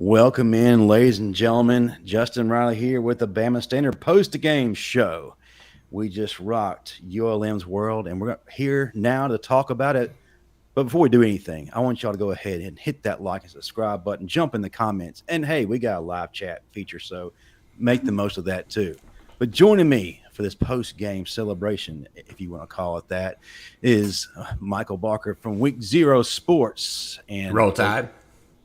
Welcome in, ladies and gentlemen. Justin Riley here with the Bama Standard post-game show. We just rocked ULM's world, and we're here now to talk about it. But before we do anything, I want y'all to go ahead and hit that like and subscribe button, jump in the comments, and hey, we got a live chat feature, so make the most of that too. But joining me for this post-game celebration, if you want to call it that, is Michael Barker from Week Zero Sports and Roll Tide.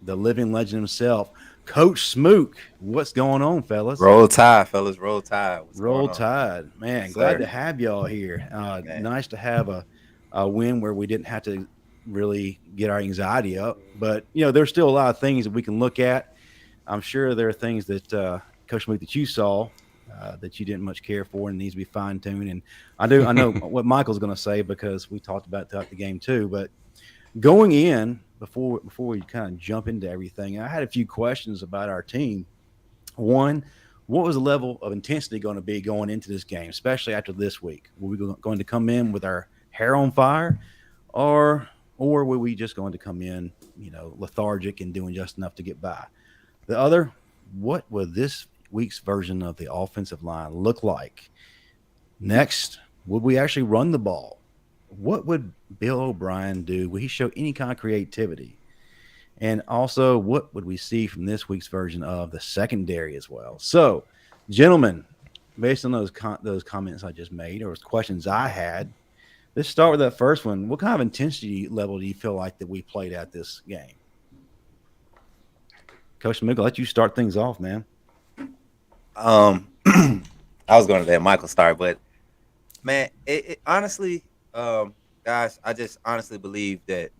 the living legend himself, Coach Smook. What's going on, fellas? Roll Tide, fellas. Roll Tide. What's Roll going on? Tide. Man, Yes, glad sir. to have y'all here. Man. Nice to have a win where we didn't have to really get our anxiety up. But, there's still a lot of things that we can look at. I'm sure there are things that, Coach Smook, that you saw that you didn't much care for and needs to be fine-tuned. And I know what Michael's going to say because we talked about it throughout the game too. But going in, before we kind of jump into everything, I had a few questions about our team. One, what was the level of intensity going to be going into this game, especially after this week? Were we going to come in with our hair on fire, or were we just going to come in, lethargic and doing just enough to get by? The other, what would this week's version of the offensive line look like? Next, would we actually run the ball? What would Bill O'Brien do? Would he show any kind of creativity? And also, what would we see from this week's version of the secondary as well? So, gentlemen, based on those comments I just made or questions I had, let's start with that first one. What kind of intensity level do you feel like that we played at this game? Coach Mick, I'll let you start things off, man. I was going to let Michael start, but man, it honestly, guys, I just honestly believe that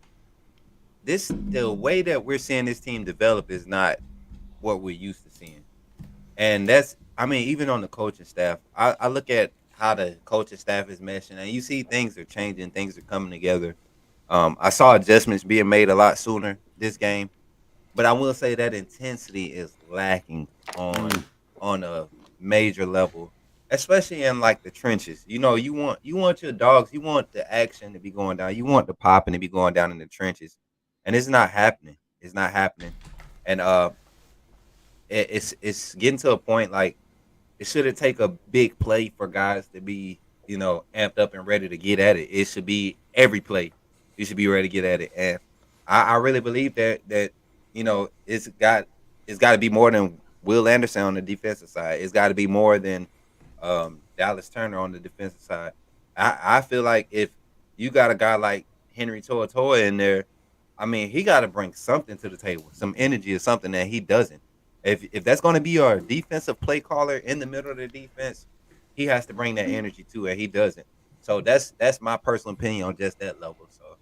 the way that we're seeing this team develop is not what we're used to seeing, and even on the coaching staff, I look at how the coaching staff is meshing, and you see things are changing, things are coming together. I saw adjustments being made a lot sooner this game, but I will say that intensity is lacking on a major level, especially in like the trenches. You want your dogs, you want the action to be going down, you want the popping to be going down in the trenches, and it's not happening. It's not happening, and it's getting to a point like it shouldn't take a big play for guys to be amped up and ready to get at it. It should be every play you should be ready to get at it, and I really believe that it's got to be more than Will Anderson on the defensive side. It's got to be more than Dallas Turner on the defensive side. I feel like if you got a guy like Henry To'oTo'o in there, he got to bring something to the table, some energy or something that he doesn't. If that's going to be our defensive play caller in the middle of the defense, he has to bring that energy too, and he doesn't. So that's my personal opinion on just that level. So,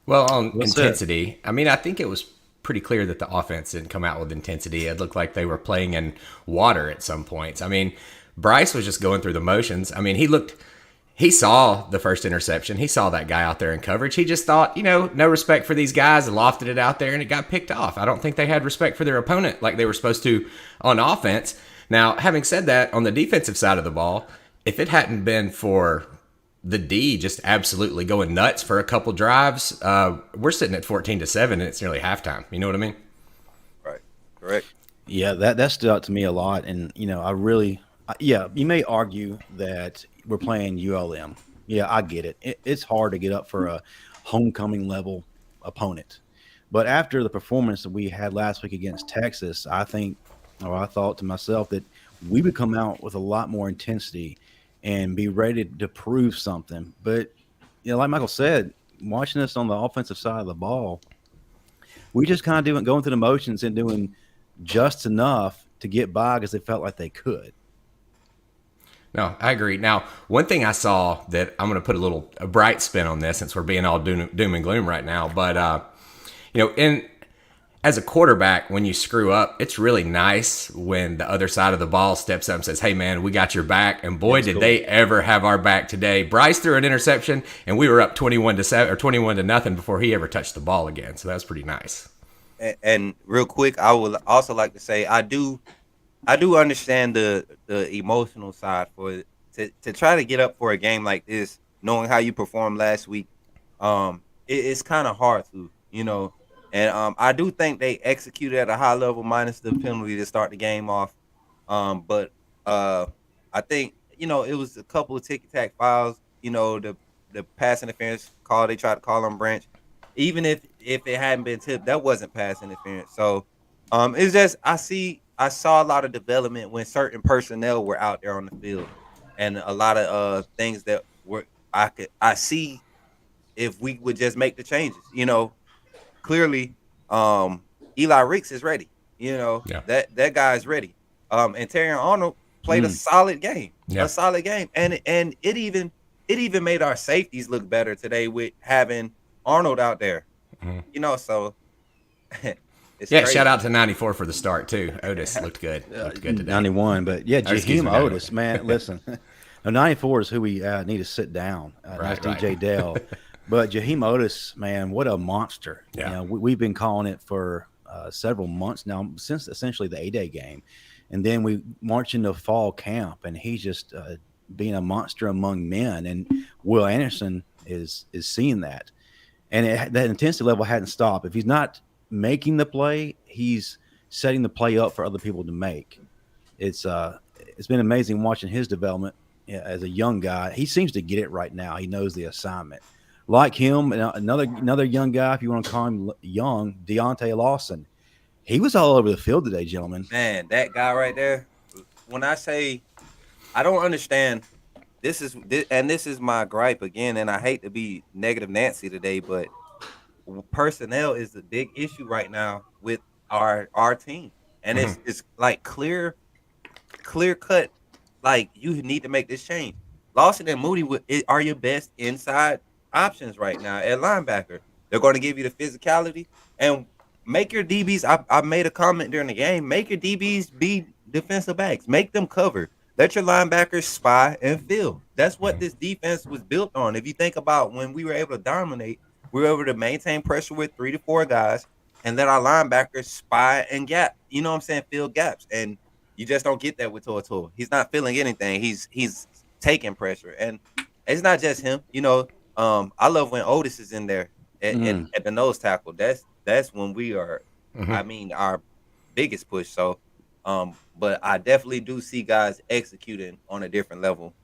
well, on intensity, I think it was pretty clear that the offense didn't come out with intensity. It looked like they were playing in water at some points. Bryce was just going through the motions. He saw the first interception. He saw that guy out there in coverage. He just thought, no respect for these guys, and lofted it out there, and it got picked off. I don't think they had respect for their opponent like they were supposed to on offense. Now, having said that, on the defensive side of the ball, if it hadn't been for the D just absolutely going nuts for a couple drives, we're sitting at 14-7, and it's nearly halftime. You know what I mean? right, correct. Yeah, that stood out to me a lot. And, you may argue that we're playing ULM. Yeah, I get it. It's hard to get up for a homecoming level opponent. But after the performance that we had last week against Texas, I thought to myself that we would come out with a lot more intensity and be ready to prove something. But, like Michael said, watching us on the offensive side of the ball, we just kind of going through the motions and doing just enough to get by because they felt like they could. No, I agree. Now, one thing I saw that I'm going to put a bright spin on this, since we're being all doom and gloom right now, but as a quarterback, when you screw up, it's really nice when the other side of the ball steps up and says, "Hey, man, we got your back." And boy, did they ever have our back today. Bryce threw an interception, and we were up 21-7 or 21-0 before he ever touched the ball again. So that was pretty nice. And real quick, I would also like to say I do understand the emotional side to try to get up for a game like this, knowing how you performed last week. It's kind of hard to, And I do think they executed at a high level, minus the penalty to start the game off. But I think it was a couple of ticky tack fouls. The pass interference call they tried to call on Branch, even if it hadn't been tipped, that wasn't pass interference. So it's just I saw a lot of development when certain personnel were out there on the field, and a lot of things that were I see if we would just make the changes. Clearly, Eli Ricks is ready. Yeah. That guy's ready. And Terry Arnold played a solid game, and it even made our safeties look better today with having Arnold out there. So it's yeah. crazy. Shout out to 94 for the start too. Otis looked good. Looked good today. 91, but yeah, excuse Jaheim me, Otis, man, listen. No, 94 is who we need to sit down. That's DJ Dell. But Jaheim Otis, man, what a monster. Yeah. We've been calling it for several months now, since essentially the A-Day game. And then we march into fall camp, and he's just being a monster among men. And Will Anderson is seeing that. And that intensity level hadn't stopped. If he's not making the play, he's setting the play up for other people to make. It's been amazing watching his development as a young guy. He seems to get it right now. He knows the assignment. Like him, another young guy, if you want to call him young, Deontay Lawson. He was all over the field today, gentlemen. Man, that guy right there. When I say I don't understand, this is my gripe again, and I hate to be negative Nancy today, but personnel is a big issue right now with our team, and it's like clear cut. Like, you need to make this change. Lawson and Moody are your best inside options right now at linebacker. They're going to give you the physicality and make your DBs. I made a comment during the game. Make your DBs be defensive backs. Make them cover. Let your linebackers spy and fill. That's what this defense was built on. If you think about when we were able to dominate, we were able to maintain pressure with 3 to 4 guys and let our linebackers spy and gap. You know what I'm saying? Fill gaps. And you just don't get that with Toa. He's not filling anything. He's taking pressure. And it's not just him. I love when Otis is in there at the nose tackle. That's when we are, our biggest push. So, but I definitely do see guys executing on a different level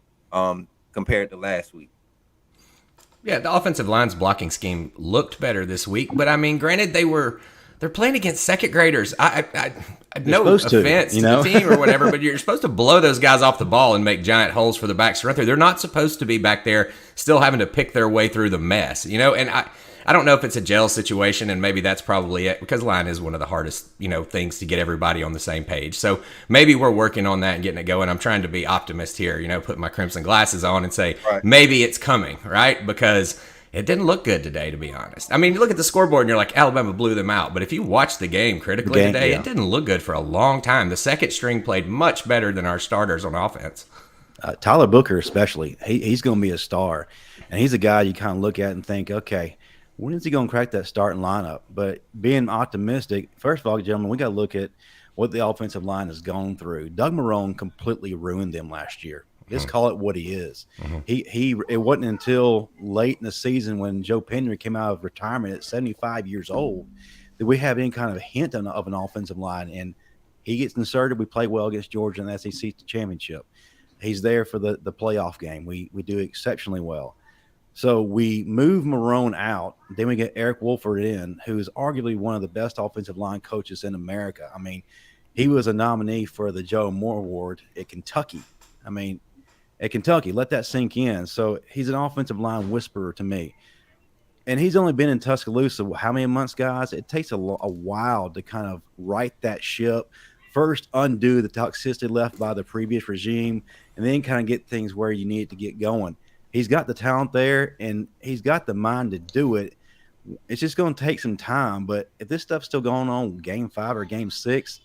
compared to last week. Yeah, the offensive line's blocking scheme looked better this week, but I mean, granted, they're playing against second graders. I no offense to the team or whatever, but you're supposed to blow those guys off the ball and make giant holes for the backs to run through. They're not supposed to be back there still having to pick their way through the mess, And I don't know if it's a gel situation, and maybe that's probably it, because line is one of the hardest, things to get everybody on the same page. So maybe we're working on that and getting it going. I'm trying to be optimist here, putting my crimson glasses on and say, maybe it's coming, right? Because it didn't look good today, to be honest. I mean, you look at the scoreboard and you're like, Alabama blew them out. But if you watch the game critically today, it didn't look good for a long time. The second string played much better than our starters on offense. Tyler Booker especially, he's going to be a star. And he's a guy you kind of look at and think, okay, when is he going to crack that starting lineup? But being optimistic, first of all, gentlemen, we got to look at what the offensive line has gone through. Doug Marrone completely ruined them last year. Just call it what he is. It wasn't until late in the season when Joe Penry came out of retirement at 75 years old that we have any kind of hint of an offensive line. And he gets inserted. We play well against Georgia in the SEC championship. He's there for the playoff game. We do exceptionally well. So we move Marrone out. Then we get Eric Wolford in, who is arguably one of the best offensive line coaches in America. I mean, he was a nominee for the Joe Moore Award at Kentucky. I mean, at Kentucky, let that sink in. So he's an offensive line whisperer to me. And he's only been in Tuscaloosa how many months, guys? It takes a while to kind of right that ship. First, undo the toxicity left by the previous regime, and then kind of get things where you need to get going. He's got the talent there, and he's got the mind to do it. It's just going to take some time. But if this stuff's still going on game 5 or game 6,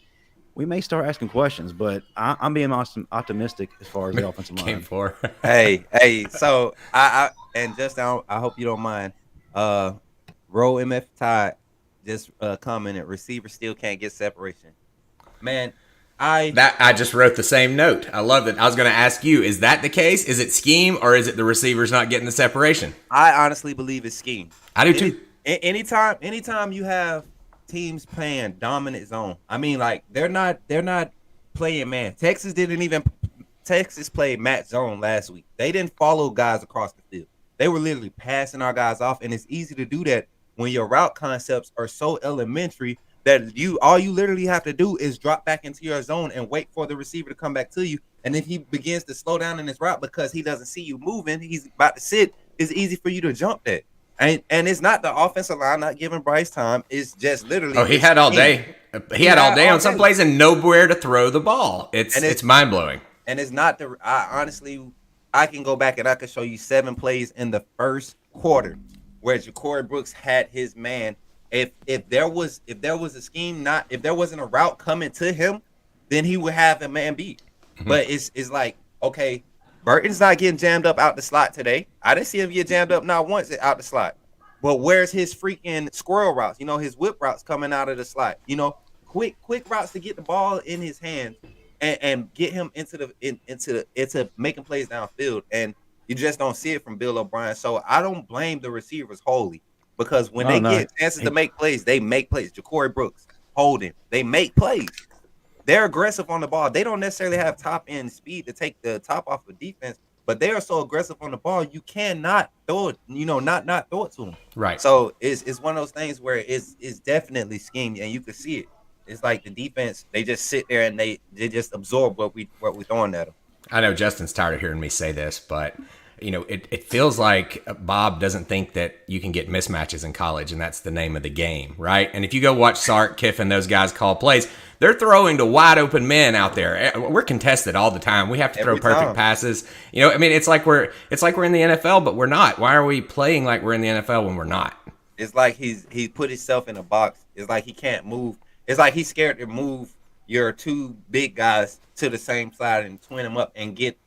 we may start asking questions, but I'm being optimistic as far as the offensive line. Game 4. hey. So I and just I hope you don't mind. Roll MF Tide just commented. Receiver still can't get separation. Man, I just wrote the same note. I love it. I was going to ask you: is that the case? Is it scheme, or is it the receivers not getting the separation? I honestly believe it's scheme. I do too. Anytime you have teams playing dominant zone. I mean, like they're not playing man. Texas played match zone last week. They didn't follow guys across the field. They were literally passing our guys off, and it's easy to do that when your route concepts are so elementary that all you literally have to do is drop back into your zone and wait for the receiver to come back to you. And if he begins to slow down in his route because he doesn't see you moving, he's about to sit, it's easy for you to jump that. And it's not the offensive line not giving Bryce time. It's just literally. Oh, he had all day. He had all day on some plays and nowhere to throw the ball. It's mind blowing. And it's not I can go back and I can show you 7 plays in the first quarter where Ja'Cory Brooks had his man. If there was a scheme, if there wasn't a route coming to him, then he would have a man beat. Mm-hmm. But it's like, okay, Burton's not getting jammed up out the slot today. I didn't see him get jammed up not once out the slot. But where's his freaking squirrel routes? His whip routes coming out of the slot. Quick routes to get the ball in his hands and get him into making plays downfield. And you just don't see it from Bill O'Brien. So I don't blame the receivers wholly because when they get chances to make plays, they make plays. Ja'Cory Brooks, Holden, they make plays. They're aggressive on the ball. They don't necessarily have top end speed to take the top off of defense, but they are so aggressive on the ball, you cannot throw it, not throw it to them. Right. So it's one of those things where it's definitely schemed, and you can see it. It's like the defense, they just sit there and they just absorb what we're throwing at them. I know Justin's tired of hearing me say this, but it feels like Bob doesn't think that you can get mismatches in college, and that's the name of the game, right? And if you go watch Sark, Kiffin, those guys call plays, they're throwing to wide open men out there. We're contested all the time. We have to throw perfect passes. It's like we're in the NFL, but we're not. Why are we playing like we're in the NFL when we're not? It's like he put himself in a box. It's like he can't move. It's like he's scared to move your 2 big guys to the same side and twin them up and get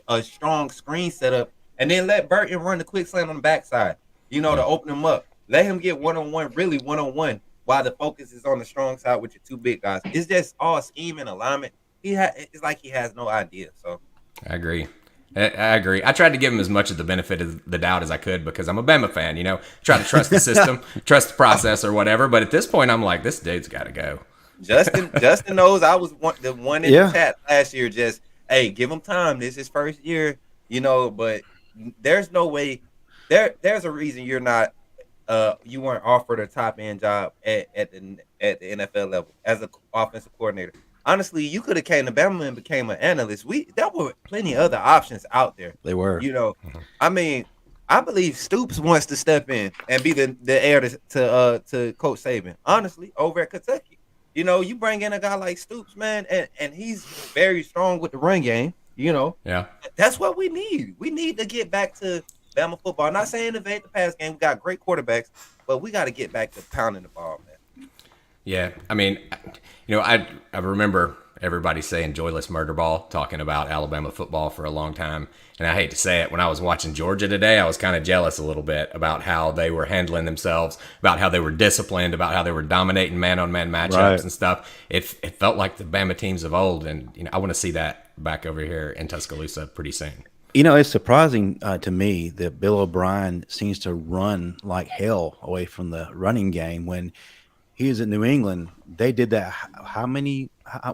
a strong screen set up, and then let Burton run the quick slant on the backside, to open him up. Let him get one-on-one, while the focus is on the strong side with your 2 big guys. It's just all scheme and alignment. It's like he has no idea. So I agree. I tried to give him as much of the benefit of the doubt as I could because I'm a Bama fan, try to trust the system, trust the process or whatever. But at this point, I'm like, this dude's got to go. Justin knows I was the one in the chat last year. Just, hey, give him time. This is his first year, but there's no way. There's a reason you're not. You weren't offered a top end job at the NFL level as an offensive coordinator. Honestly, you could have came to Bama and became an analyst. There were plenty of other options out there. They were. I mean, I believe Stoops wants to step in and be the heir to Coach Saban. Honestly, over at Kentucky. You bring in a guy like Stoops, man, and he's very strong with the run game, Yeah. That's what we need. We need to get back to Bama football. I'm not saying invade the pass game. We got great quarterbacks, but we got to get back to pounding the ball, man. Yeah. I mean, I remember everybody saying joyless murder ball, talking about Alabama football for a long time. And I hate to say it, when I was watching Georgia today, I was kind of jealous a little bit about how they were handling themselves, about how they were disciplined, about how they were dominating man-on-man matchups and stuff. It felt like the Bama teams of old, and I want to see that back over here in Tuscaloosa pretty soon. It's surprising to me that Bill O'Brien seems to run like hell away from the running game. When he was in New England, they did that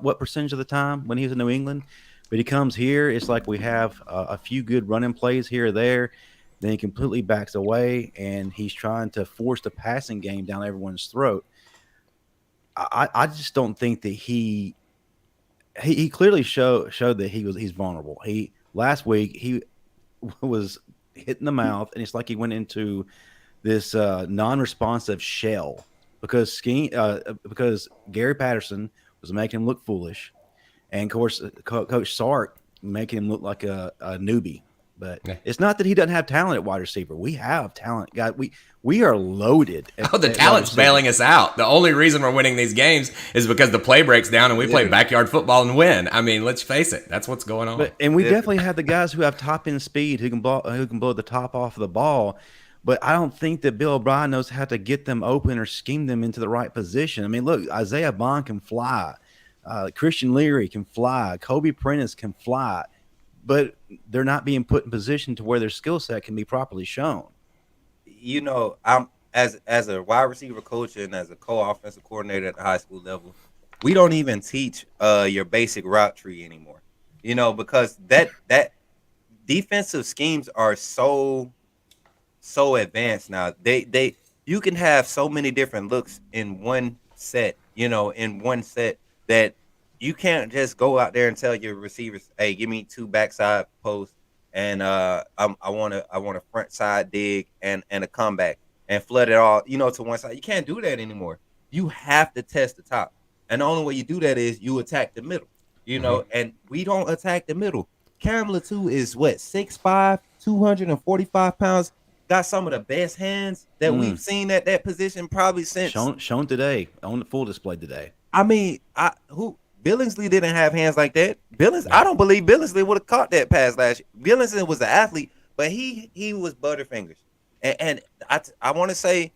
what percentage of the time when he was in New England? But he comes here, it's like we have a few good running plays here or there. Then he completely backs away, and he's trying to force the passing game down everyone's throat. I just don't think that he clearly showed that he's vulnerable. Last week he was hit in the mouth, and it's like he went into this non-responsive shell because Gary Patterson was making him look foolish. And, of course, Coach Sark making him look like a newbie. But it's not that he doesn't have talent at wide receiver. We have talent. God, we are loaded. The talent's bailing us out. The only reason we're winning these games is because the play breaks down and we play backyard football and win. I mean, let's face it. That's what's going on. And we definitely have the guys who have top-end speed who can blow the top off of the ball. But I don't think that Bill O'Brien knows how to get them open or scheme them into the right position. I mean, look, Isaiah Bond can fly. Christian Leary can fly. Kobe Prentice can fly. But they're not being put in position to where their skill set can be properly shown. I'm as a wide receiver coach and as a co-offensive coordinator at the high school level, we don't even teach your basic route tree anymore. Because that defensive schemes are so advanced now. They you can have so many different looks in one set, that you can't just go out there and tell your receivers, "Hey, give me 2 backside posts and I want a front side dig and a comeback and flood it all, to one side." You can't do that anymore. You have to test the top. And the only way you do that is you attack the middle, and we don't attack the middle. Cam Latu is what, 6'5", 245 pounds, got some of the best hands that we've seen at that position probably since shown today on the full display today. I mean, Billingsley didn't have hands like that. I don't believe Billingsley would have caught that pass last year. Billingsley was an athlete, but he was Butterfingers. And I want to say,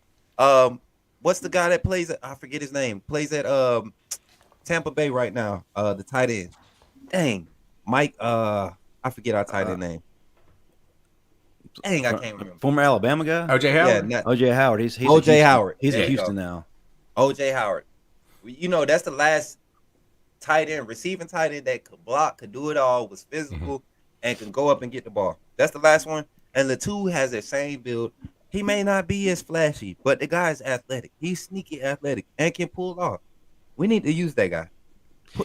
what's the guy that plays I forget his name, plays at Tampa Bay right now, the tight end. Dang, Mike, I forget our tight end name. Dang, I can't remember. Former Alabama guy? O.J. Howard? O.J. Howard. He's O.J. Howard. He's in Houston now. O.J. Howard. That's the last receiving tight end that could block, could do it all, was physical, and can go up and get the ball. That's the last one. And Latu has the same build. He may not be as flashy, but the guy's athletic. He's sneaky athletic and can pull off. We need to use that guy.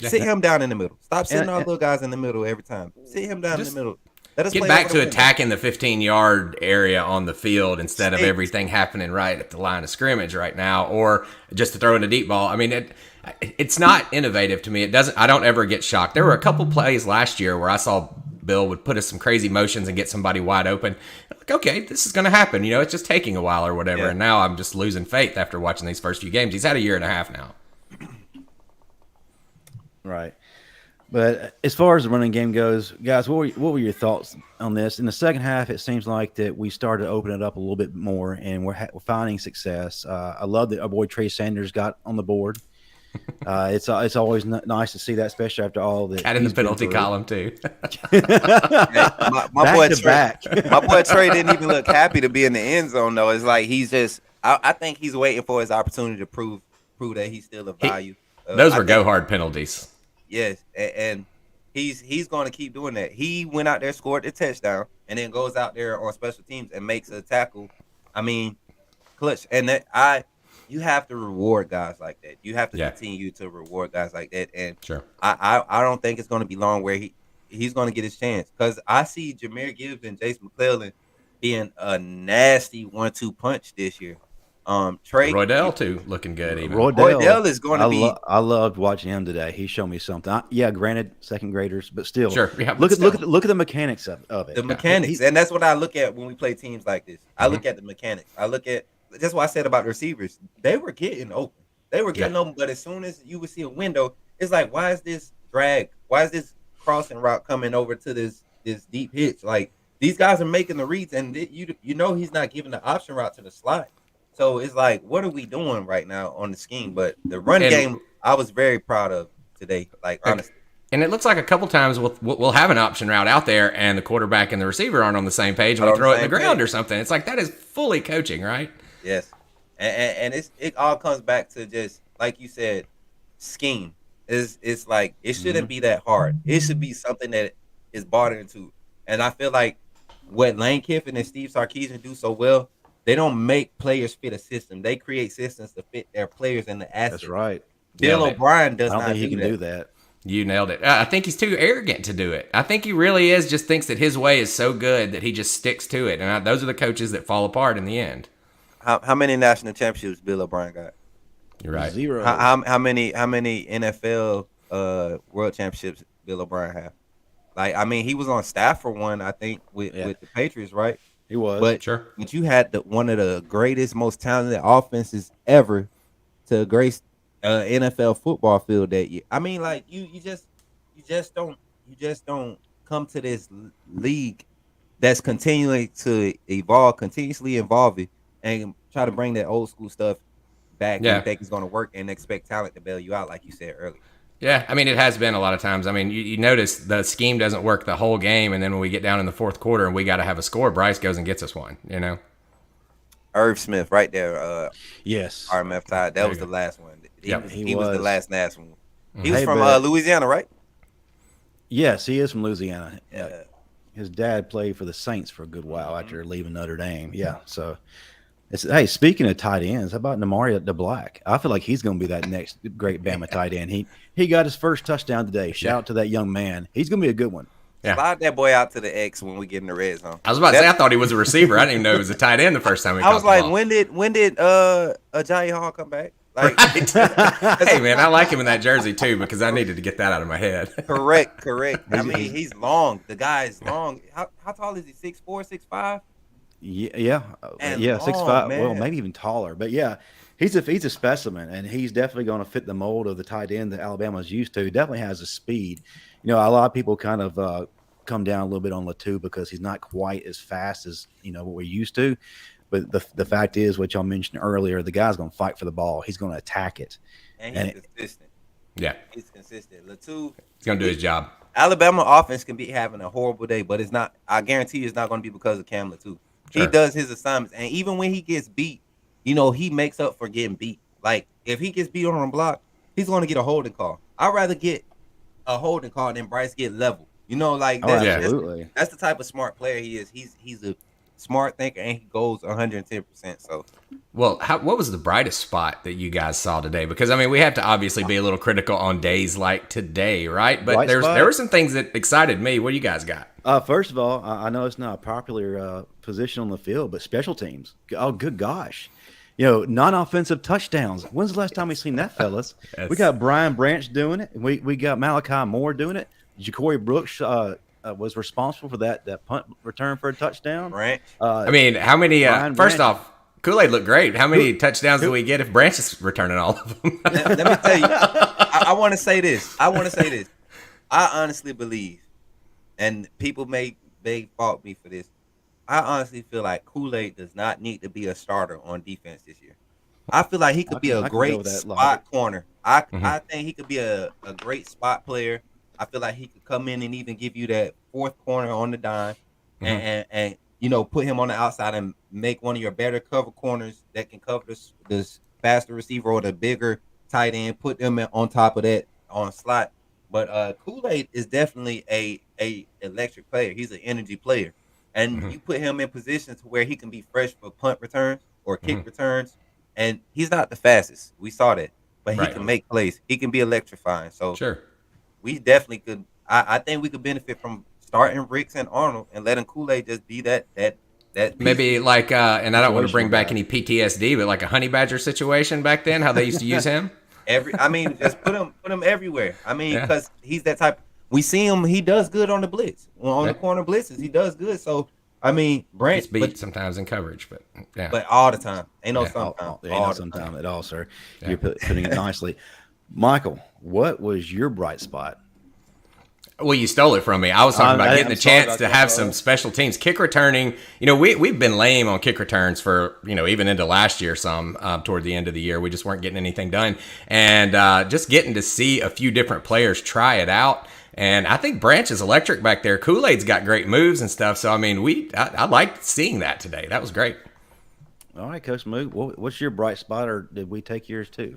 Sit him down in the middle. Stop sitting our little guys in the middle every time. Sit him down in the middle. Let us get back to attacking the 15-yard area on the field instead of everything happening right at the line of scrimmage right now, or just to throw in a deep ball. I mean, it's not innovative to me. I don't ever get shocked. There were a couple plays last year where I saw Bill would put us some crazy motions and get somebody wide open. I'm like, okay, this is going to happen. It's just taking a while or whatever. Yeah. And now I'm just losing faith after watching these first few games. He's had a year and a half now. Right. But as far as the running game goes, guys, what were your thoughts on this? In the second half, it seems like that we started to open it up a little bit more, and we're finding success. I love that our boy Trey Sanders got on the board. It's always nice to see that, especially after all the cat in the penalty column too. my boy Trey didn't even look happy to be in the end zone though. It's like he's just. I think he's waiting for his opportunity to prove that he's still a value. Those were go hard penalties. Yes, and he's going to keep doing that. He went out there, scored the touchdown, and then goes out there on special teams and makes a tackle. I mean, clutch. And you have to reward guys like that. You have to continue to reward guys like that. And sure, I don't think it's going to be long where he's going to get his chance, because I see Jahmyr Gibbs and Jace McClellan being a nasty 1-2 punch this year. Trey Roydell too, looking good. Even Roydell is going to be. I loved watching him today. He showed me something. Granted, second graders, but still. Sure. Yeah, look at the mechanics of it. The mechanics, and that's what I look at when we play teams like this. I look at the mechanics. That's what I said about the receivers. They were getting open. Open, but as soon as you would see a window, it's like, why is this drag? Why is this crossing route coming over to this deep hitch? Like, these guys are making the reads, and he's not giving the option route to the slot. So it's like, what are we doing right now on the scheme? But the run game, I was very proud of today, like, honestly. And it looks like a couple times we'll have an option route out there, and the quarterback and the receiver aren't on the same page, and we throw it in the ground or something. It's like, that is fully coaching, right? Yes. And it all comes back to just, like you said, scheme. It's like, it shouldn't be that hard. It should be something that is bought into. And I feel like what Lane Kiffin and Steve Sarkisian do so well, they don't make players fit a system. They create systems to fit their players and the assets. That's right. Bill O'Brien does not think he can do that. You nailed it. I think he's too arrogant to do it. I think he really is, just thinks that his way is so good that he just sticks to it. And those are the coaches that fall apart in the end. How many national championships Bill O'Brien got? You're right. 0. How many NFL world championships Bill O'Brien have? Like, I mean, he was on staff for one, I think, with the Patriots, right? He was. But you had one of the greatest, most talented offenses ever to grace NFL football field that year. I mean, like, you just don't come to this league that's continually to evolve, continuously evolving, and try to bring that old school stuff back and think it's going to work and expect talent to bail you out, like you said earlier. Yeah, I mean, it has been a lot of times. I mean, you notice the scheme doesn't work the whole game, and then when we get down in the fourth quarter and we got to have a score, Bryce goes and gets us one, All Irv Smith right there. Yes. RMF Tide. That was the last one. Yep. He was the last one. He was Hey, from but Louisiana, right? yes, he is from Louisiana. Yeah. His dad played for the Saints for a good while after leaving Notre Dame. Yeah. So, hey, speaking of tight ends, how about Namari DeBlack? I feel like he's going to be that next great Bama tight end. He got his first touchdown today. Shout out to that young man. He's going to be a good one. Yeah. Slide that boy out to the X when we get in the red zone. I was about to say I thought he was a receiver. I didn't even know he was a tight end the first time. I was like, when did Ajayi Hall come back? Like, right. Hey man, I like him in that jersey too because I needed to get that out of my head. Correct. I mean, he's long. The guy is long. How tall is he? 6'4", 6'5"? Yeah, And 6'5". man. Well, maybe even taller. But yeah, he's a specimen, and he's definitely going to fit the mold of the tight end that Alabama's used to. He definitely has the speed. You know, a lot of people kind of come down a little bit on Latu because he's not quite as fast as what we're used to. But the fact is, what y'all mentioned earlier, the guy's going to fight for the ball. He's going to attack it. And he's consistent. Yeah. He's consistent. Latu, he's going to do his job. Alabama offense can be having a horrible day, but it's not. I guarantee you it's not going to be because of Cam Latu. Sure. He does his assignments. And even when he gets beat, he makes up for getting beat. Like, if he gets beat on a block, he's going to get a holding call. I'd rather get a holding call than Bryce get level. Absolutely. That's the type of smart player he is. He's a smart thinker, and he goes 110%. So, well, what was the brightest spot that you guys saw today? Because I mean, we have to obviously be a little critical on days like today, right? But there were some things that excited me. What do you guys got? First of all, I know it's not a popular position on the field, but special teams. Oh, good gosh. Non-offensive touchdowns. When's the last time we seen that, fellas? We got Brian Branch doing it. We got Malachi Moore doing it. Ja'Cory Brooks was responsible for that punt return for a touchdown. Right. I mean, how many? First off, Kool-Aid looked great. How many touchdowns do we get if Branch is returning all of them? Let me tell you. I want to say this. I honestly believe, and people may fault me for this. I honestly feel like Kool-Aid does not need to be a starter on defense this year. I feel like he could be a great spot corner. I think he could be a great spot player. I feel like he could come in and even give you that fourth corner on the dime and put him on the outside and make one of your better cover corners that can cover this faster receiver or the bigger tight end, put them on top of that on slot. But Kool-Aid is definitely a electric player. He's an energy player. And you put him in positions where he can be fresh for punt returns or kick returns. And he's not the fastest. We saw that. But he can make plays. He can be electrifying. So sure. We definitely could. I think we could benefit from starting Ricks and Arnold and letting Kool-Aid just be that maybe like and I don't want to bring back any PTSD, but like a honey badger situation back then, how they used to use him. Just put him everywhere. I mean, because he's that type. We see him. He does good on the blitz. On the corner blitzes, he does good. So I mean, Branch gets beat sometimes in coverage, but yeah. But all the time, ain't no sometimes. Ain't no sometimes at all, sir. Yeah. You're putting it nicely. Michael, what was your bright spot? Well, you stole it from me. I was talking about getting the chance to have some special teams. Kick returning, we've been lame on kick returns for, even into last year toward the end of the year. We just weren't getting anything done. And just getting to see a few different players try it out. And I think Branch is electric back there. Kool-Aid's got great moves and stuff. So, I mean, I liked seeing that today. That was great. All right, Coach Moog, what's your bright spot, or did we take yours too?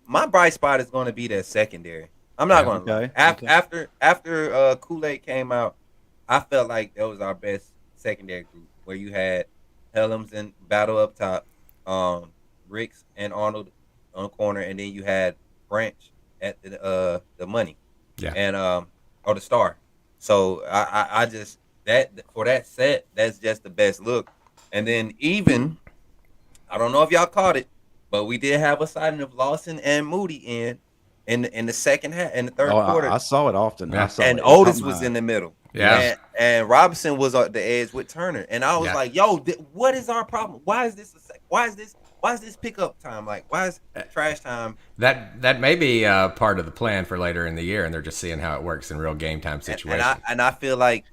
My bright spot is going to be that secondary. I'm not going to after Kool-Aid came out, I felt like that was our best secondary group, where you had Helms and Battle up top, Ricks and Arnold on the corner, and then you had Branch at the money, and or the star. So I just for that set, that's just the best look. And then even I don't know if y'all caught it, but we did have a sighting of Lawson and Moody in the second half, in the third quarter. I saw it often. Yeah. And Otis was in the middle. Yeah. And Robinson was at the edge with Turner. And I was like, yo, what is our problem? Why is this pickup time? Like, why is trash time? That may be part of the plan for later in the year, and they're just seeing how it works in real game time situations. And I feel like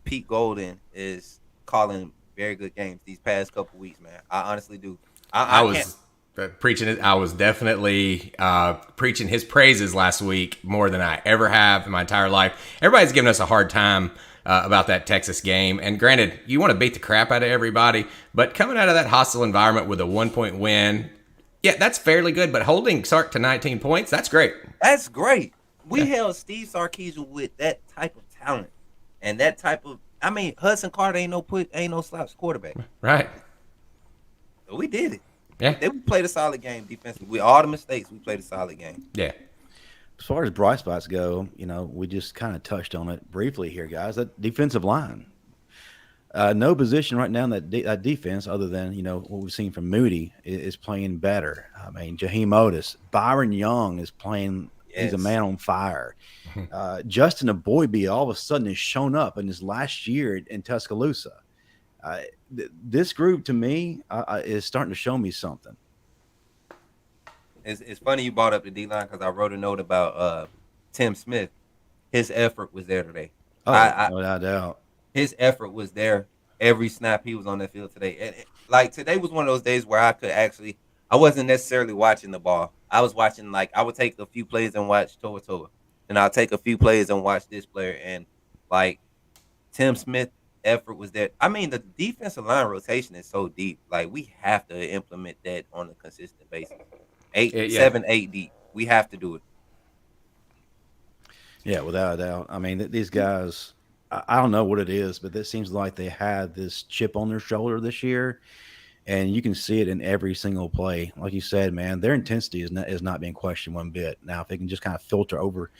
Pete Golden is calling very good games these past couple weeks, man. I honestly do. I was preaching it. I was definitely preaching his praises last week more than I ever have in my entire life. Everybody's giving us a hard time about that Texas game. And granted, you want to beat the crap out of everybody, but coming out of that hostile environment with a 1-point win, yeah, that's fairly good. But holding Sark to 19 points, that's great. That's great. We held Steve Sarkisian with that type of talent and that type of. I mean, Hudson Carter ain't no slouch quarterback. Right. So we did it. Yeah. We played a solid game defensively. With all the mistakes, we played a solid game. Yeah. As far as bright spots go, we just kind of touched on it briefly here, guys. That defensive line. No position right now in that defense other than, what we've seen from Moody is playing better. I mean, Jaheim Otis, Byron Young is playing. Yes. He's a man on fire. Justin Aboybe all of a sudden has shown up in his last year in Tuscaloosa. This group, to me, is starting to show me something. It's funny you brought up the D-line because I wrote a note about Tim Smith. His effort was there today. Oh, no doubt. His effort was there every snap he was on that field today. And today was one of those days where I wasn't necessarily watching the ball. I was watching, I would take a few plays and watch Toa. And I'll take a few plays and watch this player. And, Tim Smith effort was there. I mean, the defensive line rotation is so deep. We have to implement that on a consistent basis. 7, 8 deep. We have to do it. Yeah, without a doubt. I mean, these guys, I don't know what it is, but it seems like they had this chip on their shoulder this year. And you can see it in every single play. Like you said, man, their intensity is not being questioned one bit. Now, if they can just kind of filter over,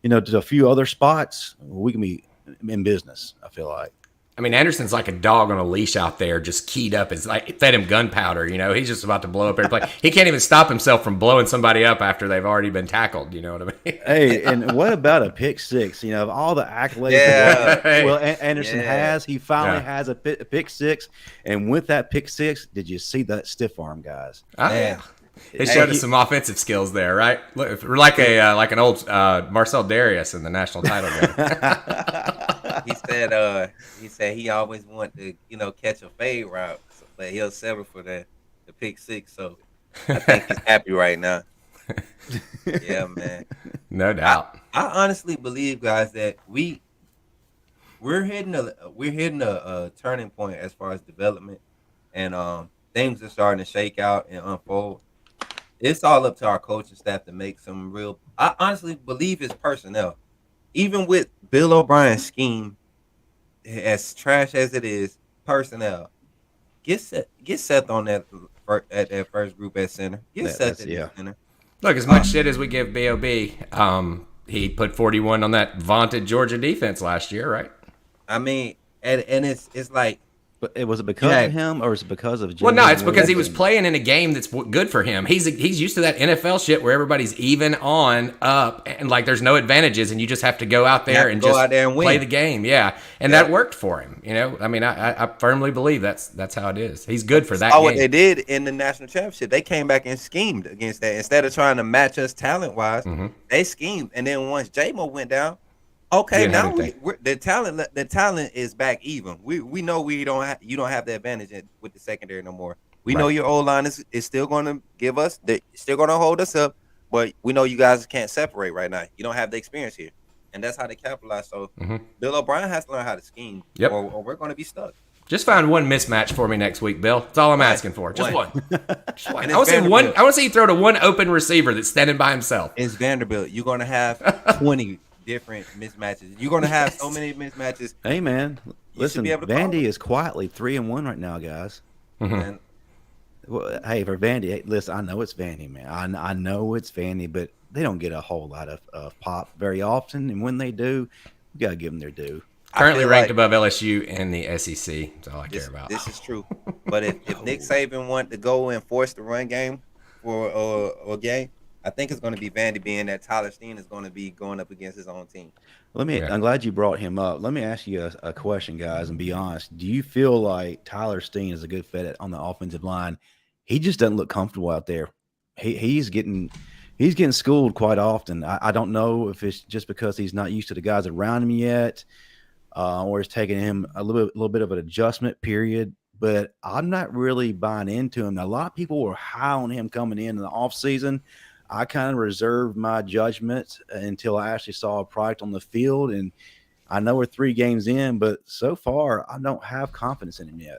to a few other spots, we can be in business, I feel like. I mean, Anderson's like a dog on a leash out there, just keyed up. It's like it fed him gunpowder. He's just about to blow up every play. He can't even stop himself from blowing somebody up after they've already been tackled. You know what I mean? Hey, and what about a pick six? Of all the accolades Anderson has, he finally has a pick six. And with that pick six, did you see that stiff arm, guys? Yeah. They showed us some offensive skills there, right? We're like an old Marcel Darius in the national title game. He said he always wanted to catch a fade route, but he'll settle for the pick six. So I think he's happy right now. Yeah, man. No doubt. I honestly believe, guys, that we're hitting a turning point as far as development, and things are starting to shake out and unfold. It's all up to our coaching staff to make some real. I honestly believe it's personnel. Even with Bill O'Brien's scheme, as trash as it is, personnel. Get Seth on that at that first group at center. Get Seth at center. Look, as much shit as we give B.O.B., he put 41 on that vaunted Georgia defense last year, right? I mean, and it's like. But was it because of him, or was it because of Jimmy? Well, no, it's because he was playing in a game that's good for him. He's used to that NFL shit where everybody's even on, up, and there's no advantages, and you just have to go out there and play the game. Yeah, and that worked for him. I mean, I firmly believe that's how it is. He's good for that game. What they did in the national championship, they came back and schemed against that. Instead of trying to match us talent-wise, they schemed. And then once J-Mo went down, okay, now the talent is back even. We know you don't have the advantage with the secondary no more. We know your O-line is still going to give us still going to hold us up, but we know you guys can't separate right now. You don't have the experience here, and that's how they capitalize. So Bill O'Brien has to learn how to scheme, or we're going to be stuck. Just find one mismatch for me next week, Bill. That's all I'm asking for. Just one. Just one. I want to see you throw to one open receiver that's standing by himself. It's Vanderbilt. You're going to have 20. Different mismatches. You're going to have so many mismatches. Hey, man. Listen, Vandy is quietly 3-1 right now, guys. Mm-hmm. Well, hey, for Vandy, hey, listen, I know it's Vandy, man. I know it's Vandy, but they don't get a whole lot of pop very often. And when they do, we got to give them their due. Currently ranked above LSU in the SEC. That's all I care about. This is true. But if Nick Saban wanted to go and force the run game for a game, I think it's going to be Vandy, being that Tyler Steen is going to be going up against his own team. I'm glad you brought him up. Let me ask you a question, guys, and be honest. Do you feel like Tyler Steen is a good fit on the offensive line? He just doesn't look comfortable out there. He's getting schooled quite often. I don't know if it's just because he's not used to the guys around him yet, or it's taking him a little bit of an adjustment period. But I'm not really buying into him. Now, a lot of people were high on him coming in the offseason. I kind of reserved my judgment until I actually saw a product on the field, and I know we're 3 games in, but so far I don't have confidence in him yet.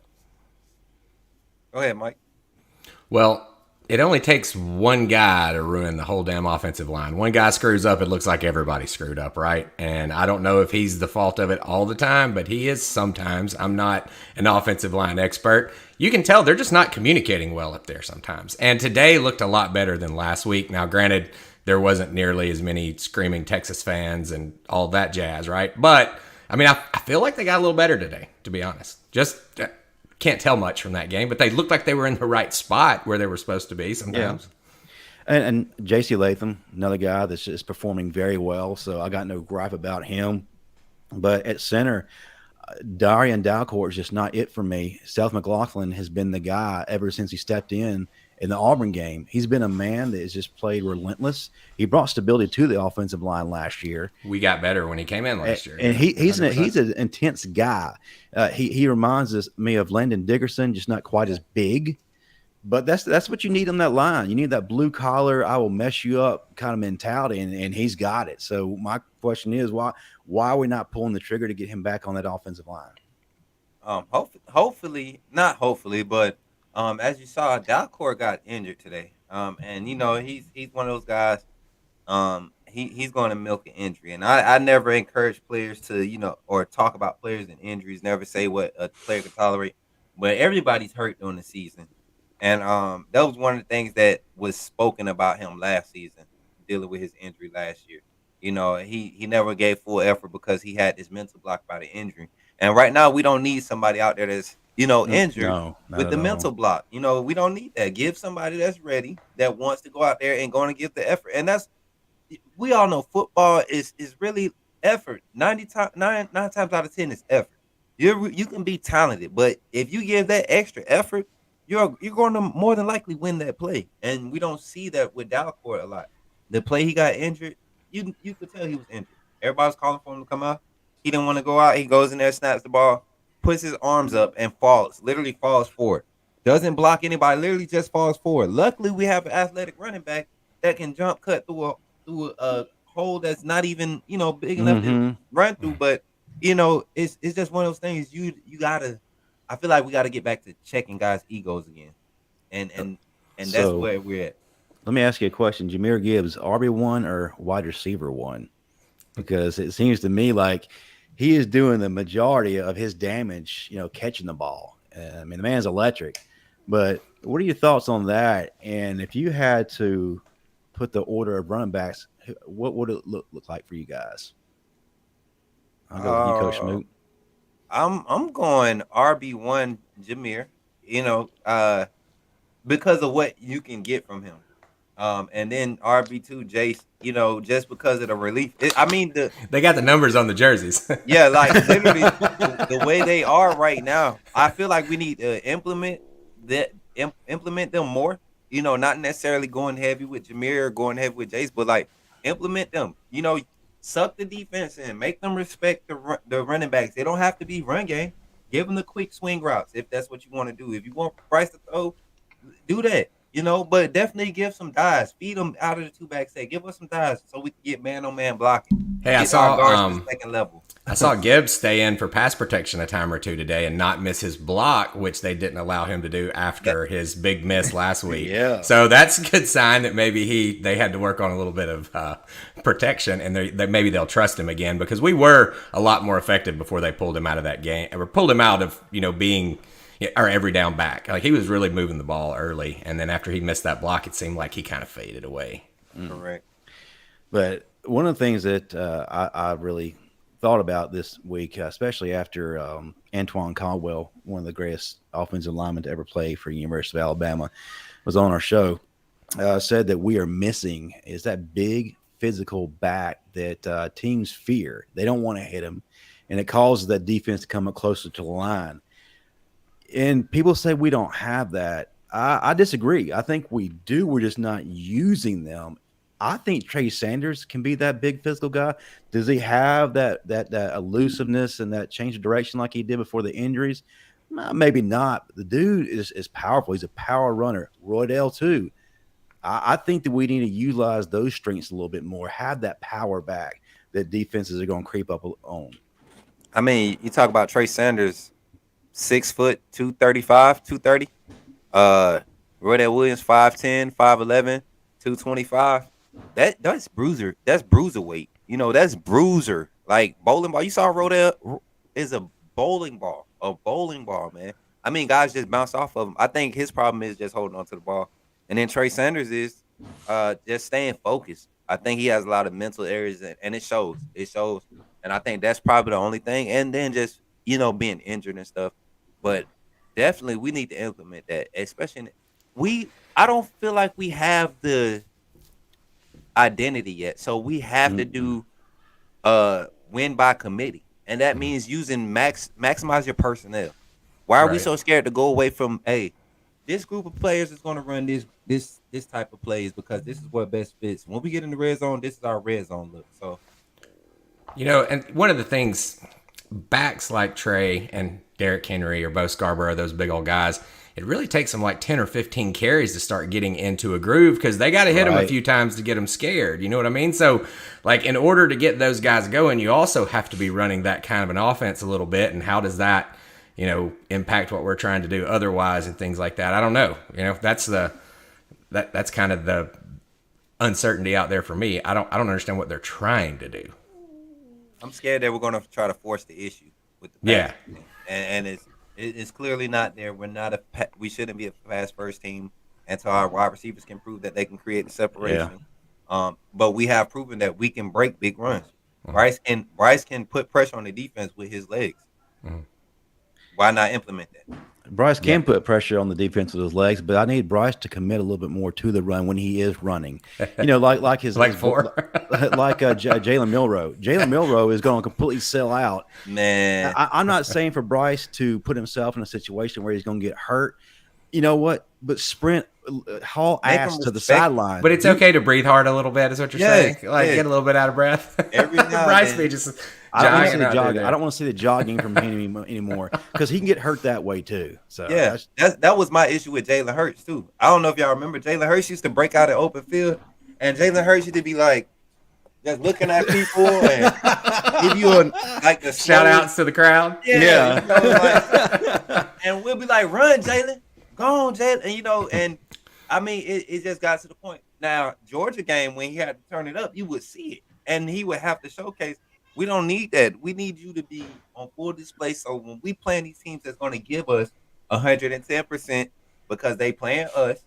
Go ahead, Mike. Well, it only takes one guy to ruin the whole damn offensive line. One guy screws up, it looks like everybody screwed up, right? And I don't know if he's the fault of it all the time, but he is sometimes. I'm not an offensive line expert. You can tell they're just not communicating well up there sometimes. And today looked a lot better than last week. Now, granted, there wasn't nearly as many screaming Texas fans and all that jazz, right? But, I mean, I feel like they got a little better today, to be honest. Just can't tell much from that game, but they looked like they were in the right spot where they were supposed to be sometimes. Yeah. And J.C. Latham, another guy that's just performing very well, so I got no gripe about him. But at center, Darian Dalcourt is just not it for me. Seth McLaughlin has been the guy ever since he stepped in the Auburn game. He's been a man that has just played relentless. He brought stability to the offensive line last year. We got better when he came in last year. And he's an intense guy. He reminds me of Landon Dickerson, just not quite as big. But that's what you need on that line. You need that blue collar, I will mess you up kind of mentality, and he's got it. So my question is, why are we not pulling the trigger to get him back on that offensive line? Hopefully, not hopefully, but as you saw, Dalcourt got injured today. And he's one of those guys. He's going to milk an injury, and I never encourage players to or talk about players and injuries. Never say what a player can tolerate, but everybody's hurt during the season, and that was one of the things that was spoken about him last season, dealing with his injury last year. He never gave full effort because he had this mental block by the injury, and right now we don't need somebody out there that's injured with the mental block. We don't need that. Give somebody that's ready, that wants to go out there and going to give the effort. And we all know football is really effort. 9 times out of 10 is effort. You can be talented, but if you give that extra effort, you're going to more than likely win that play. And we don't see that with Dalcourt a lot. The play he got injured, you could tell he was injured. Everybody's calling for him to come out. He didn't want to go out. He goes in there, snaps the ball, puts his arms up, and literally falls forward. Doesn't block anybody, literally just falls forward. Luckily, we have an athletic running back that can jump cut through a hole that's not even big enough to run through. But it's just one of those things. You gotta. I feel like we got to get back to checking guys' egos again, and that's where we're at. Let me ask you a question: Jahmyr Gibbs, RB1 or wide receiver 1? Because it seems to me like he is doing the majority of his damage, catching the ball. I mean, the man's electric. But what are your thoughts on that? And if you had to put the order of running backs, what would it look like for you guys? I'll go with you, Coach Smoot. I'm going RB1 Jahmyr, because of what you can get from him. And then RB2 Jace, just because of the relief. They got the numbers on the jerseys. Yeah, like literally the way they are right now, I feel like we need to implement them more. Not necessarily going heavy with Jahmyr or going heavy with Jace, but like implement them. Suck the defense in, make them respect the running backs. They don't have to be run game. Give them the quick swing routes if that's what you want to do. If you want Bryce to throw, do that. But definitely give some dives. Feed them out of the two-back set. Give us some dives so we can get man-on-man blocking. Hey, I saw guards to the second level. I saw Gibbs stay in for pass protection a time or two today and not miss his block, which they didn't allow him to do after his big miss last week. Yeah. So that's a good sign that maybe they had to work on a little bit of protection, and maybe they'll trust him again, because we were a lot more effective before they pulled him out of that game, or pulled him out of being our every down back. Like, he was really moving the ball early, and then after he missed that block, it seemed like he kind of faded away. Correct. But one of the things that I really thought about this week, especially after Antoine Caldwell, one of the greatest offensive linemen to ever play for University of Alabama, was on our show, said that we are missing is that big physical back that teams fear. They don't want to hit him, and it causes that defense to come up closer to the line. And people say we don't have that. I disagree. I think we do. We're just not using them. I think Trey Sanders can be that big physical guy. Does he have that elusiveness and that change of direction like he did before the injuries? Maybe not. The dude is powerful. He's a power runner. Roydell too. I think that we need to utilize those strengths a little bit more. Have that power back that defenses are going to creep up on. I mean, you talk about Trey Sanders, 6 foot, 235, 230. Roy Williams, 5'10", 5'11", 225. That's bruiser. That's bruiser weight. That's bruiser. Like bowling ball. You saw Rodell is a bowling ball. A bowling ball, man. I mean, guys just bounce off of him. I think his problem is just holding on to the ball. And then Trey Sanders is just staying focused. I think he has a lot of mental areas, and it shows. It shows. And I think that's probably the only thing. And then just, being injured and stuff. But definitely we need to implement that, especially I don't feel like we have the identity yet. So we have to do win by committee. And that means using maximize your personnel. Why are we so scared to go away from this group of players is going to run this type of plays because this is what best fits. When we get in the red zone, this is our red zone look. So and one of the things, backs like Trey and Derrick Henry or Bo Scarborough, those big old guys, it really takes them like 10 or 15 carries to start getting into a groove because they got to hit them a few times to get them scared. You know what I mean? So, like, in order to get those guys going, you also have to be running that kind of an offense a little bit. And how does that, impact what we're trying to do otherwise and things like that? I don't know. That's that's kind of the uncertainty out there for me. I don't understand what they're trying to do. I'm scared that we're going to try to force the issue with the pass. And it's clearly not there. We shouldn't be a pass first team until our wide receivers can prove that they can create the separation. Yeah. But we have proven that we can break big runs. Mm-hmm. Bryce can put pressure on the defense with his legs. Mm-hmm. Why not implement that? Bryce can put pressure on the defense with his legs, but I need Bryce to commit a little bit more to the run when he is running. Like his like four, Jalen Milroe. Jalen Milroe is going to completely sell out. Man, I'm not saying for Bryce to put himself in a situation where he's going to get hurt. You know what? But sprint, haul ass to the sideline. But it's okay to breathe hard a little bit, is what you're saying. Like get a little bit out of breath. Every now Bryce be just. I don't want to see the jogging from him anymore because he can get hurt that way too. So yeah, that was my issue with Jalen Hurts too. I don't know if y'all remember Jalen Hurts used to break out in open field, and Jalen Hurts used to be like just looking at people and give you a shout outs to the crowd. Yeah. And we'll be like, "Run, Jalen, go on, Jalen," and I mean it just got to the point. Now Georgia game when he had to turn it up, you would see it, and he would have to showcase. We don't need that. We need you to be on full display. So when we playing these teams that's going to give us 110% because they playing us,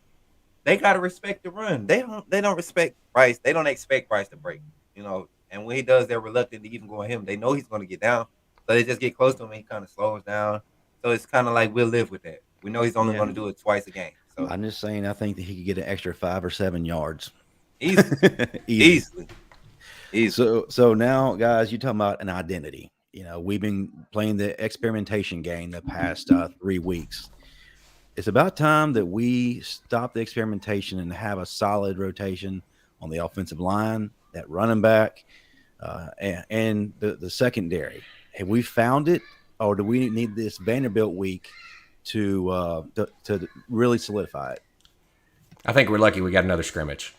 they got to respect the run. They don't respect Bryce. They don't expect Bryce to break, And when he does, they're reluctant to even go at him. They know he's going to get down. So they just get close to him and he kind of slows down. So it's kind of like we'll live with that. We know he's only going to do it twice a game. So I'm just saying I think that he could get an extra 5 or 7 yards. Easily. So now, guys, you're talking about an identity. We've been playing the experimentation game the past 3 weeks. It's about time that we stop the experimentation and have a solid rotation on the offensive line, that running back, and the secondary. Have we found it, or do we need this Vanderbilt week to really solidify it? I think we're lucky we got another scrimmage.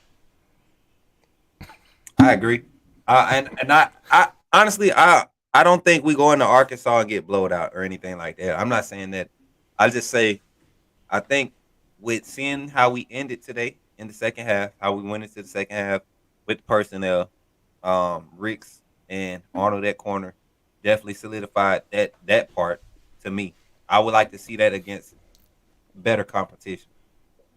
I agree. I honestly, I don't think we go into Arkansas and get blowed out or anything like that. I'm not saying that. I just say, I think with seeing how we ended today in the second half, how we went into the second half with personnel, Ricks and Arnold at corner, definitely solidified that part to me. I would like to see that against better competition.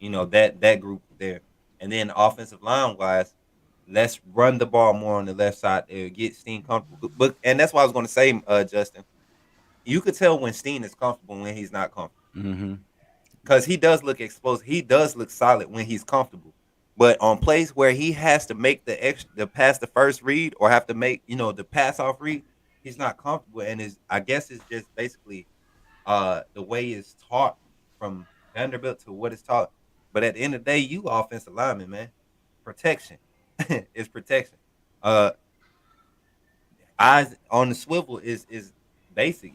That group there, and then offensive line wise. Let's run the ball more on the left side there, get Steen comfortable. And that's what I was going to say, Justin. You could tell when Steen is comfortable and when he's not comfortable. Because he does look exposed. He does look solid when he's comfortable. But on plays where he has to make the pass the first read or have to make, the pass off read, he's not comfortable. And I guess it's just basically the way it's taught from Vanderbilt to what it's taught. But at the end of the day, you offensive lineman, man. Protection. Is protection. Eyes on the swivel is basic.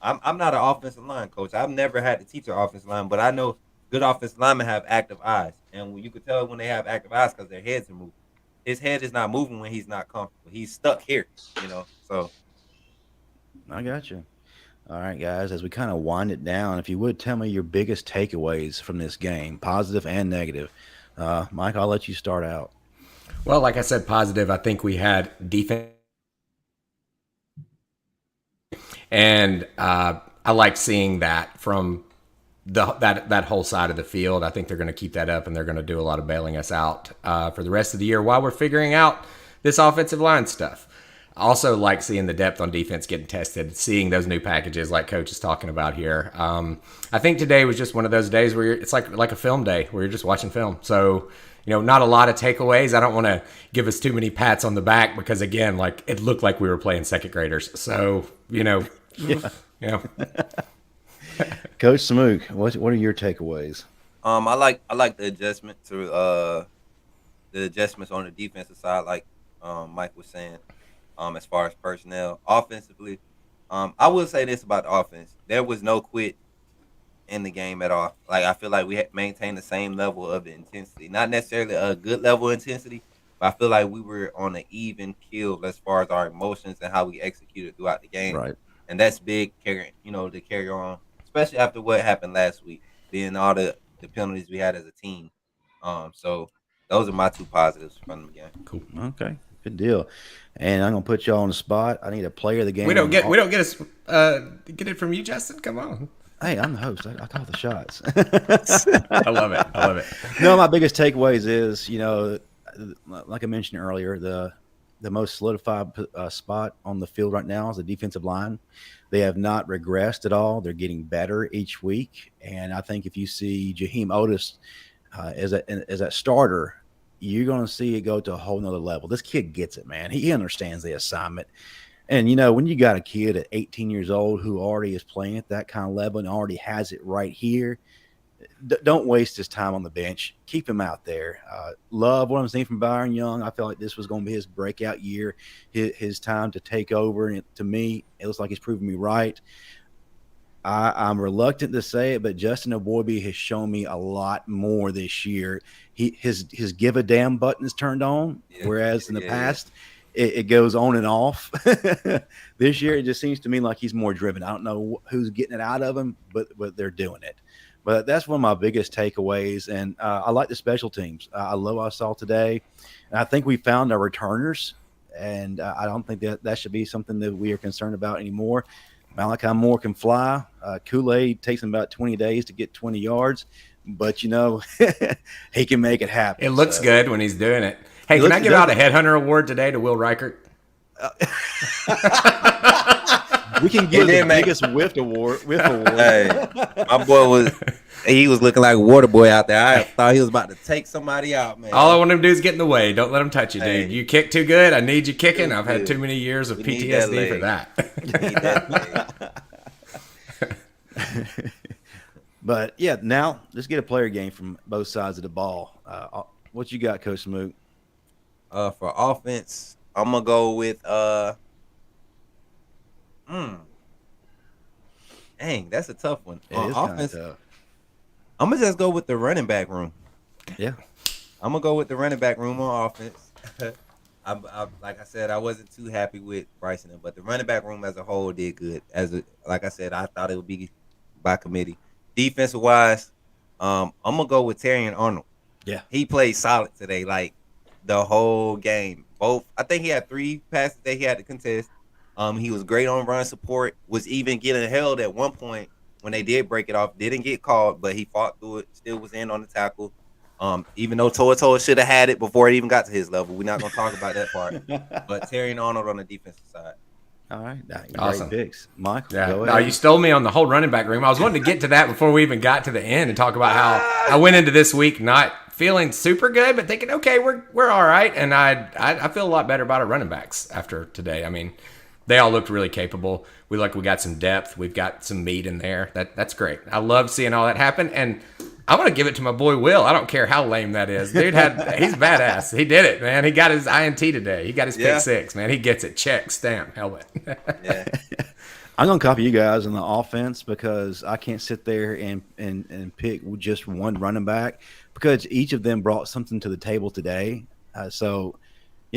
I'm not an offensive line coach. I've never had to teach an offensive line, but I know good offensive linemen have active eyes, and you can tell when they have active eyes because their heads are moving. His head is not moving when he's not comfortable. He's stuck here. So I got you. All right, guys, as we kind of wind it down, if you would tell me your biggest takeaways from this game, positive and negative. Mike, I'll let you start out. Well, like I said, positive. I think we had defense, and I like seeing that from that whole side of the field. I think they're going to keep that up, and they're going to do a lot of bailing us out for the rest of the year while we're figuring out this offensive line stuff. I also like seeing the depth on defense getting tested, seeing those new packages like Coach is talking about here. I think today was just one of those days where it's like a film day where you're just watching film. So, not a lot of takeaways. I don't want to give us too many pats on the back because, again, like it looked like we were playing second graders. So, Yeah. Coach Smook, what are your takeaways? I like the adjustment to the adjustments on the defensive side, like Mike was saying. As far as personnel, offensively, I will say this about the offense: there was no quit in the game at all. Like I feel like we had maintained the same level of intensity, not necessarily a good level of intensity, but I feel like we were on an even keel as far as our emotions and how we executed throughout the game. Right. And that's big, to carry on, especially after what happened last week, being all the penalties we had as a team. So those are my two positives from the game. cool. Okay. Good deal. And I'm gonna put y'all on the spot. I need a player of the game. We don't get it from you, Justin. Come on. Hey, I'm the host. I call the shots. I love it. No, my biggest takeaways is, like I mentioned earlier, the most solidified spot on the field right now is the defensive line. They have not regressed at all. They're getting better each week, and I think if you see Jaheim Otis as that starter, you're going to see it go to a whole nother level. This kid gets it, man. He understands the assignment. And, when you got a kid at 18 years old who already is playing at that kind of level and already has it right here, don't waste his time on the bench. Keep him out there. Love what I'm seeing from Byron Young. I felt like this was going to be his breakout year, his time to take over. And to me, it looks like he's proving me right. I'm reluctant to say it, but Justin Eboigbe has shown me a lot more this year. His give a damn button is turned on, whereas in the past it goes on and off. This year it just seems to me like he's more driven. I don't know who's getting it out of him, but they're doing it. But that's one of my biggest takeaways, and I like the special teams. I love what I saw today, and I think we found our returners, and I don't think that should be something that we are concerned about anymore. Malachi Moore can fly. Kool-Aid takes him about 20 days to get 20 yards, but he can make it happen. It looks good when he's doing it. Hey, can I give out a Headhunter Award today to Will Reichert? We can give the biggest whiff award. Hey, my boy was looking like a water boy out there. I thought he was about to take somebody out, man. All I want him to do is get in the way. Don't let him touch you, dude. You kick too good. I need you kicking. I've had too many years of PTSD for that. But yeah, now let's get a player game from both sides of the ball. What you got, Coach Smook? For offense, I'm gonna go with Dang, that's a tough one. On offense, tough. I'm gonna just go with the running back room. Yeah, I'm gonna go with the running back room on offense. Like I said, I wasn't too happy with Bryson, but the running back room as a whole did good. Like I said, I thought it would be by committee. Defensive wise, I'm gonna go with Terrion Arnold. Yeah, he played solid today, like the whole game. I think he had 3 passes that he had to contest. He was great on run support. Was even getting held at one point when they did break it off. Didn't get called, but he fought through it. Still was in on the tackle. Even though Toa should have had it before it even got to his level. We're not gonna talk about that part. But Terrion Arnold on the defensive side. All right, awesome picks, Mike. Yeah, no, you stole me on the whole running back room. I was wanting to get to that before we even got to the end and talk about how I went into this week not feeling super good, but thinking, okay, we're all right, and I feel a lot better about our running backs after today. I mean, they all looked really capable. We got some depth. We've got some meat in there. That's great. I love seeing all that happen, and I want to give it to my boy Will. I don't care how lame that is. Dude he's badass. He did it, man. He got his INT today. He got his pick 6, man. He gets it. Check, stamp, helmet. Yeah. I'm gonna copy you guys on the offense because I can't sit there and pick just one running back because each of them brought something to the table today. So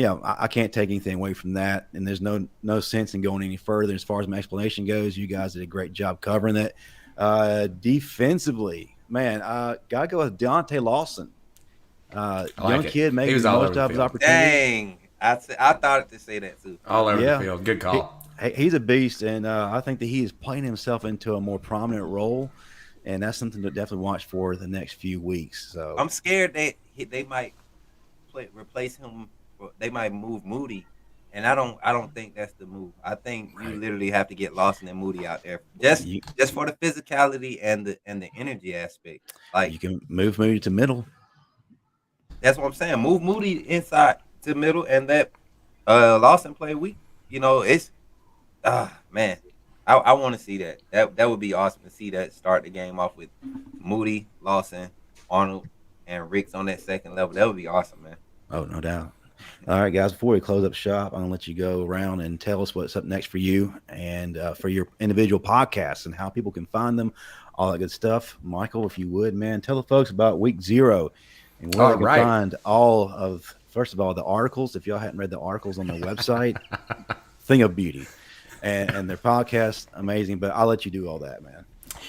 I can't take anything away from that, and there's no sense in going any further. As far as my explanation goes, you guys did a great job covering it. Defensively, man, gotta go with Deontay Lawson. Young kid making the most out of his opportunity. Dang, I thought to say that too. All over the field, good call. He's a beast, and I think that he is playing himself into a more prominent role, and that's something to definitely watch for the next few weeks. So I'm scared they might replace him. They might move Moody, and I don't think that's the move. I think you literally have to get Lawson and Moody out there just for the physicality and the energy aspect. Like, you can move Moody to middle. That's what I'm saying. Move Moody inside to middle and let Lawson play weak. It's man, I want to see that. That would be awesome to see that start the game off with Moody, Lawson, Arnold, and Ricks on that second level. That would be awesome, man. Oh, no doubt. All right, guys, before we close up shop, I'm going to let you go around and tell us what's up next for you and for your individual podcasts and how people can find them, all that good stuff. Michael, if you would, man, tell the folks about week 0 and where they can find all of, first of all, the articles. If y'all hadn't read the articles on the website, thing of beauty. And their podcast, amazing. But I'll let you do all that, man.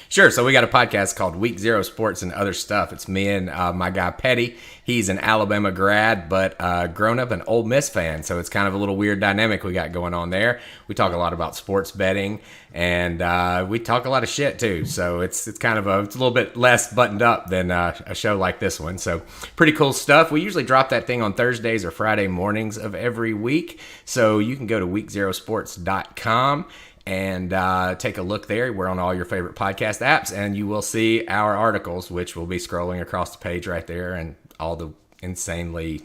Sure. So we got a podcast called Week 0 Sports and Other Stuff. It's me and my guy Petty. He's an Alabama grad, but grown up an Ole Miss fan. So it's kind of a little weird dynamic we got going on there. We talk a lot about sports betting, and we talk a lot of shit too. So it's kind of it's a little bit less buttoned up than a show like this one. So pretty cool stuff. We usually drop that thing on Thursdays or Friday mornings of every week. So you can go to week0sports.com and take a look there. We're on all your favorite podcast apps, and you will see our articles, which will be scrolling across the page right there, and all the insanely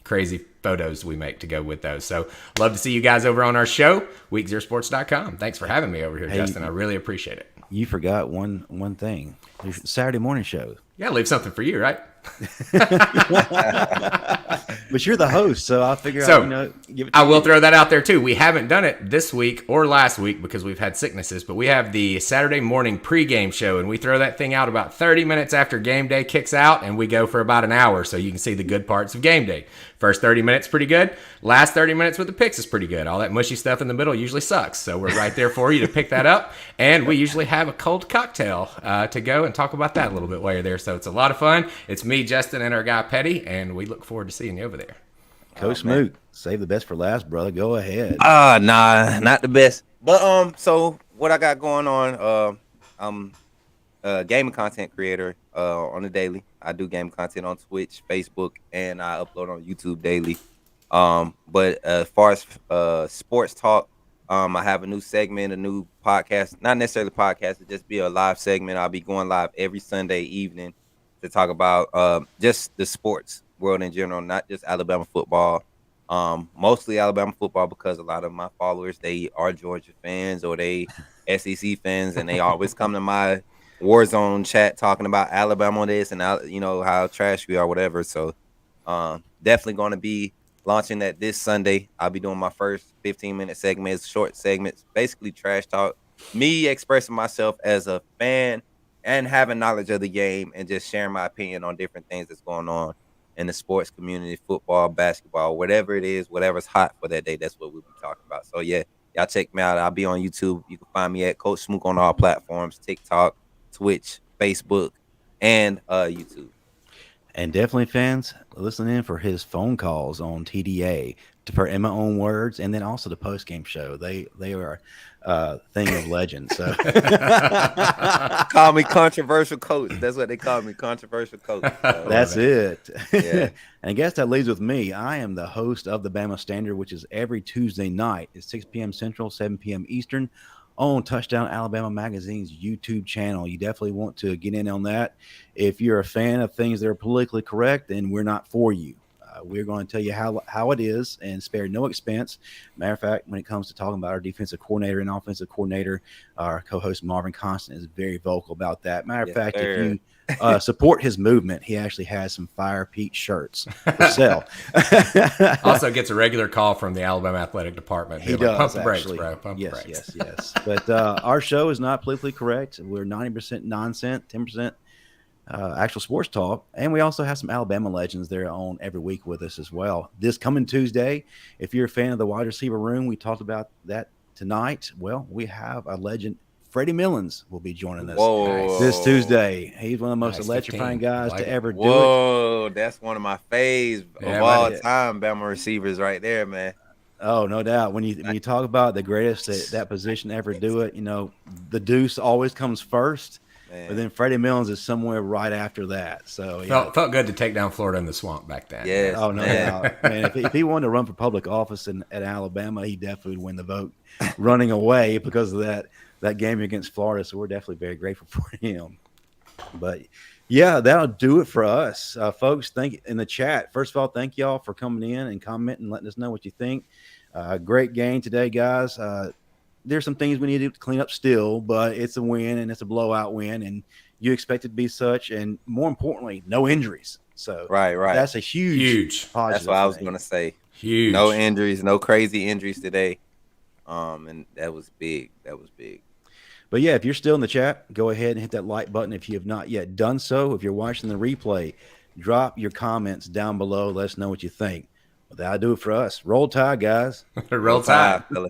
crazy photos we make to go with those. So love to see you guys over on our show, week0sports.com. Thanks for having me over here, Justin. I really appreciate it. You forgot one thing. Your Saturday morning show. Yeah, leave something for you, right? But you're the host, so I'll figure out, give it to I will throw that out there too. We haven't done it this week or last week because we've had sicknesses, but we have the Saturday morning pregame show, and we throw that thing out about 30 minutes after game day kicks out, and we go for about an hour so you can see the good parts of game day. First 30 minutes, pretty good. Last 30 minutes with the picks is pretty good. All that mushy stuff in the middle usually sucks, so we're right there for you to pick that up, and we usually have a cold cocktail to go and talk about that a little bit while you're there, so it's a lot of fun. It's me, Justin, and our guy Petty, and we look forward to seeing you over there. Coach Smoot, save the best for last, brother. Go ahead. Nah, not the best. But so what I got going on, I'm a gaming content creator on the daily. I do gaming content on Twitch, Facebook, and I upload on YouTube daily. But as far as sports talk, I have a new segment, a new podcast, not necessarily podcast, it just be a live segment. I'll be going live every Sunday evening to talk about just the sports world in general, not just Alabama football. Mostly Alabama football because a lot of my followers, they are Georgia fans or they SEC fans, and they always come to my Warzone chat talking about Alabama this and how trash we are, whatever. So definitely going to be launching that this Sunday. I'll be doing my first 15-minute segments, short segments, basically trash talk. Me expressing myself as a fan and having knowledge of the game and just sharing my opinion on different things that's going on in the sports community, football, basketball, whatever it is, whatever's hot for that day, that's what we'll be talking about. So, yeah, y'all check me out. I'll be on YouTube. You can find me at Coach Smook on all platforms, TikTok, Twitch, Facebook, and YouTube. And definitely, fans, listen in for his phone calls on TDA for In My Own Words, and then also the post-game show. They are a thing of legend. So call me controversial coach. That's what they call me, controversial coach. So, that's it. Yeah. And I guess that leads with me. I am the host of the Bama Standard, which is every Tuesday night at 6 p.m. Central, 7 p.m. Eastern on Touchdown Alabama Magazine's YouTube channel. You definitely want to get in on that. If you're a fan of things that are politically correct, then we're not for you. We're going to tell you how it is and spare no expense. Matter of fact, when it comes to talking about our defensive coordinator and offensive coordinator, our co-host Marvin Constant is very vocal about that. Matter of fact, if you support his movement, he actually has some Fire Pete shirts for sale. Also gets a regular call from the Alabama Athletic Department. He does, pump the brakes, actually. bro. Pump the yes, brakes. yes. But our show is not politically correct. We're 90% nonsense, 10% actual sports talk. And we also have some Alabama legends there on every week with us as well. This coming Tuesday, if you're a fan of the wide receiver room, we talked about that tonight. Well, we have a legend. Freddie Millens will be joining us this Tuesday. He's one of the most electrifying guys to ever do it. Whoa, that's one of my faves of all time, Bama receivers right there, man. Oh, no doubt. When you talk about the greatest at that position ever do it, the deuce always comes first. Man. But then Freddie Millens is somewhere right after that. So felt good to take down Florida in the swamp back then. Yes, oh no doubt. Man, if he wanted to run for public office at Alabama, he definitely would win the vote running away because of that game against Florida. So we're definitely very grateful for him. But yeah, that'll do it for us, folks. Thank you in the chat. First of all, thank y'all for coming in and commenting, letting us know what you think. Great game today, guys. There's some things we need to clean up still, but it's a win and it's a blowout win, and you expect it to be such. And more importantly, no injuries. So right, that's a huge positive. That's what I was going to say. Huge. No injuries, no crazy injuries today. And that was big. That was big. But yeah, if you're still in the chat, go ahead and hit that like button if you have not yet done so. If you're watching the replay, drop your comments down below. Let us know what you think. Well, that'll do it for us. Roll Tide, guys. Roll Tide. Fella.